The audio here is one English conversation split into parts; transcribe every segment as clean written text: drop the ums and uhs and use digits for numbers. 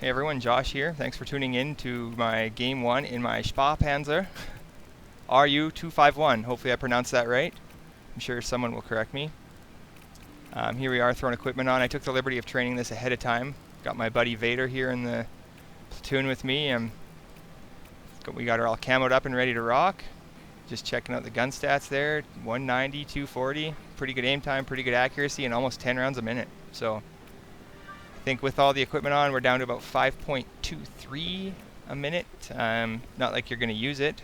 Hey everyone, Josh here. Thanks for tuning in to my game one in my Sparpanzer RU251. Hopefully I pronounced that right. I'm sure someone will correct me. Here we are throwing equipment on. I took the liberty of training this ahead of time. Got my buddy Vader here in the platoon with me. We got her all camoed up and ready to rock. Just checking out the gun stats there. 190, 240. Pretty good aim time, pretty good accuracy, and almost 10 rounds a minute. So I think with all the equipment on, we're down to about 5.23 a minute. Not like you're going to use it,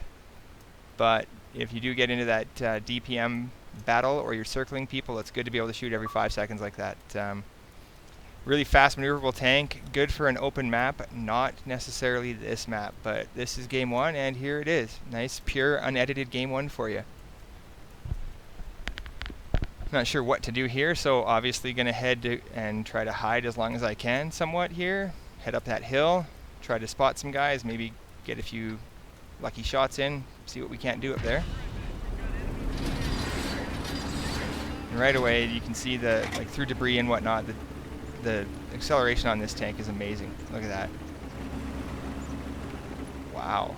but if you do get into that DPM battle or you're circling people, it's good to be able to shoot every 5 seconds like that. Really fast maneuverable tank, good for an open map, not necessarily this map, but this is game one, and here it is. Nice, pure, unedited game one for you. Not sure what to do here, so obviously going to head and try to hide as long as I can somewhat here. Head up that hill, try to spot some guys, maybe get a few lucky shots in, see what we can't do up there. And right away you can see through debris and whatnot, the acceleration on this tank is amazing. Look at that. Wow.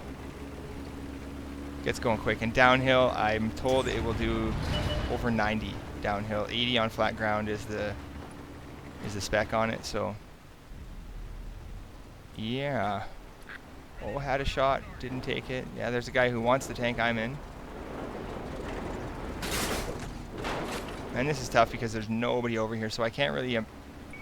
Gets going quick. And downhill, I'm told it will do over 90 downhill. 80 on flat ground is the spec on it, so yeah. Oh, had a shot, didn't take it. Yeah, there's a guy who wants the tank I'm in. And this is tough because there's nobody over here, so I can't really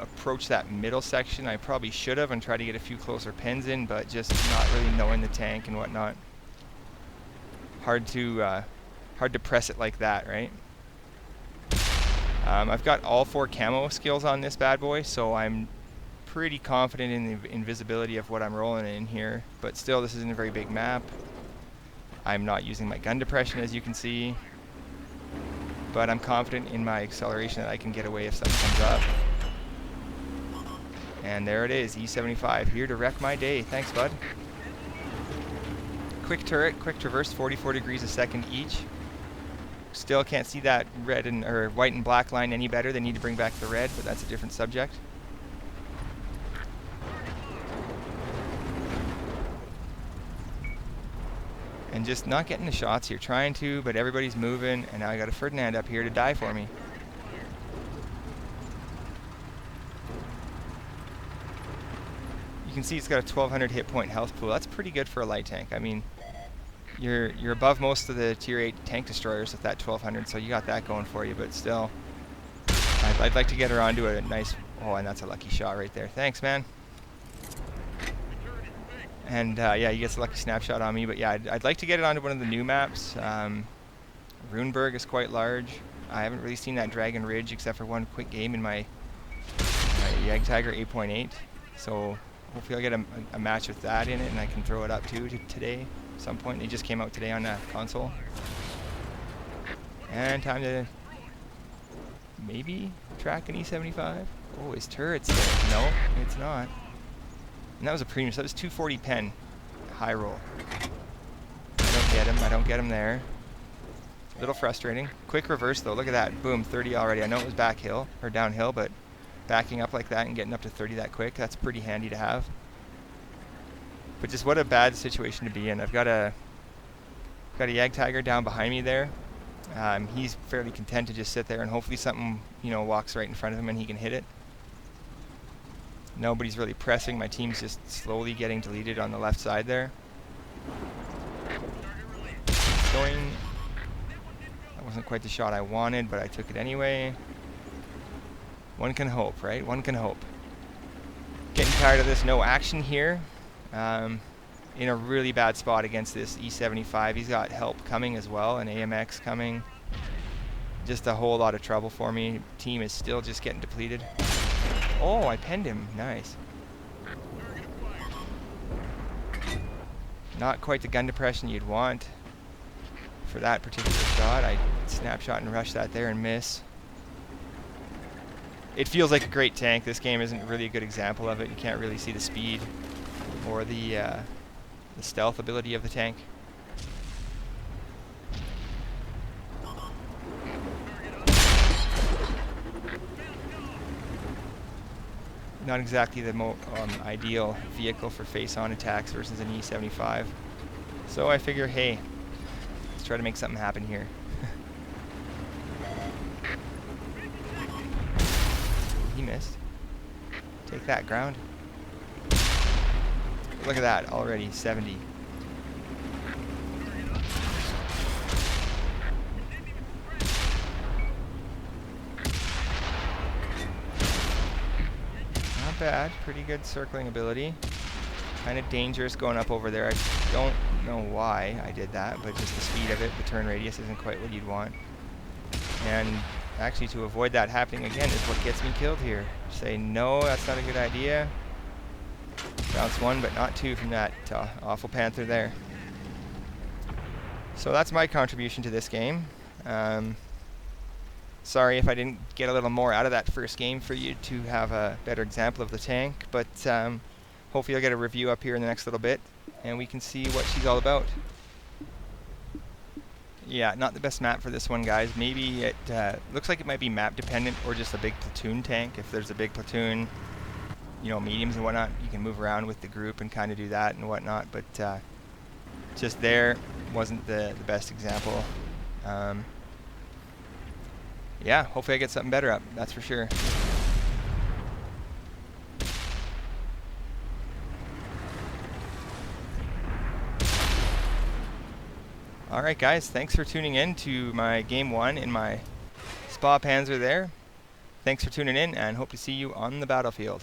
approach that middle section. I probably should have and try to get a few closer pins in, but just not really knowing the tank and whatnot. Hard to press it like that, right? I've got all 4 camo skills on this bad boy, so I'm pretty confident in the invisibility of what I'm rolling in here, but still this isn't a very big map. I'm not using my gun depression, as you can see, but I'm confident in my acceleration that I can get away if something comes up. And there it is, E75, here to wreck my day. Thanks, bud. Quick turret, quick traverse, 44 degrees a second each. Still can't see that red or white and black line any better. They need to bring back the red, but that's a different subject. And just not getting the shots here, trying to, but everybody's moving, and now I got a Ferdinand up here to die for me. You can see it's got a 1200 hit point health pool. That's pretty good for a light tank. I mean, you're above most of the tier 8 tank destroyers with that 1200, so you got that going for you, but still, I'd like to get her onto a nice, oh, and that's a lucky shot right there. Thanks, man. And yeah, he gets a lucky snapshot on me, but yeah, I'd like to get it onto one of the new maps. Runeberg is quite large. I haven't really seen that Dragon Ridge except for one quick game in my Jagdtiger 8.8, so hopefully I'll get a match with that in it, and I can throw it up too today at some point. They just came out today on that console. And time to maybe track an E75. Oh, his turret's there. No, it's not. And that was a premium, so that was 240 pen. High roll. I don't get him there. A little frustrating. Quick reverse though, look at that. Boom, 30 already. I know it was back hill, or downhill, but backing up like that and getting up to 30 that quick, that's pretty handy to have. But just what a bad situation to be in. I've got a Jagdtiger down behind me there. He's fairly content to just sit there and hopefully something, walks right in front of him and he can hit it. Nobody's really pressing. My team's just slowly getting deleted on the left side there. That wasn't quite the shot I wanted, but I took it anyway. One can hope, right? One can hope. Getting tired of this no action here. In a really bad spot against this E75. He's got help coming as well, and AMX coming. Just a whole lot of trouble for me. Team is still just getting depleted. Oh, I penned him. Nice. Not quite the gun depression you'd want for that particular shot. I snapshot and rush that there and miss. It feels like a great tank. This game isn't really a good example of it. You can't really see the speed or the stealth ability of the tank. not exactly the ideal vehicle for face-on attacks versus an E75. So I figure, hey, let's try to make something happen here. He missed. Take that, ground. Look at that, already 70. Not bad, pretty good circling ability. Kind of dangerous going up over there. I don't know why I did that, but just the speed of it, the turn radius isn't quite what you'd want. And actually, to avoid that happening again is what gets me killed here. Say, no, that's not a good idea. Bounce one, but not two from that awful Panther there. So that's my contribution to this game. Sorry if I didn't get a little more out of that first game for you to have a better example of the tank, but hopefully I'll get a review up here in the next little bit, and we can see what she's all about. Yeah, not the best map for this one, guys. Maybe it looks like it might be map dependent or just a big platoon tank. If there's a big platoon, you know, mediums and whatnot, you can move around with the group and kind of do that and whatnot, but just there wasn't the best example. Yeah, hopefully I get something better up, that's for sure. Alright guys, thanks for tuning in to my game 1 in my Spa Panzer there. Thanks for tuning in and hope to see you on the battlefield.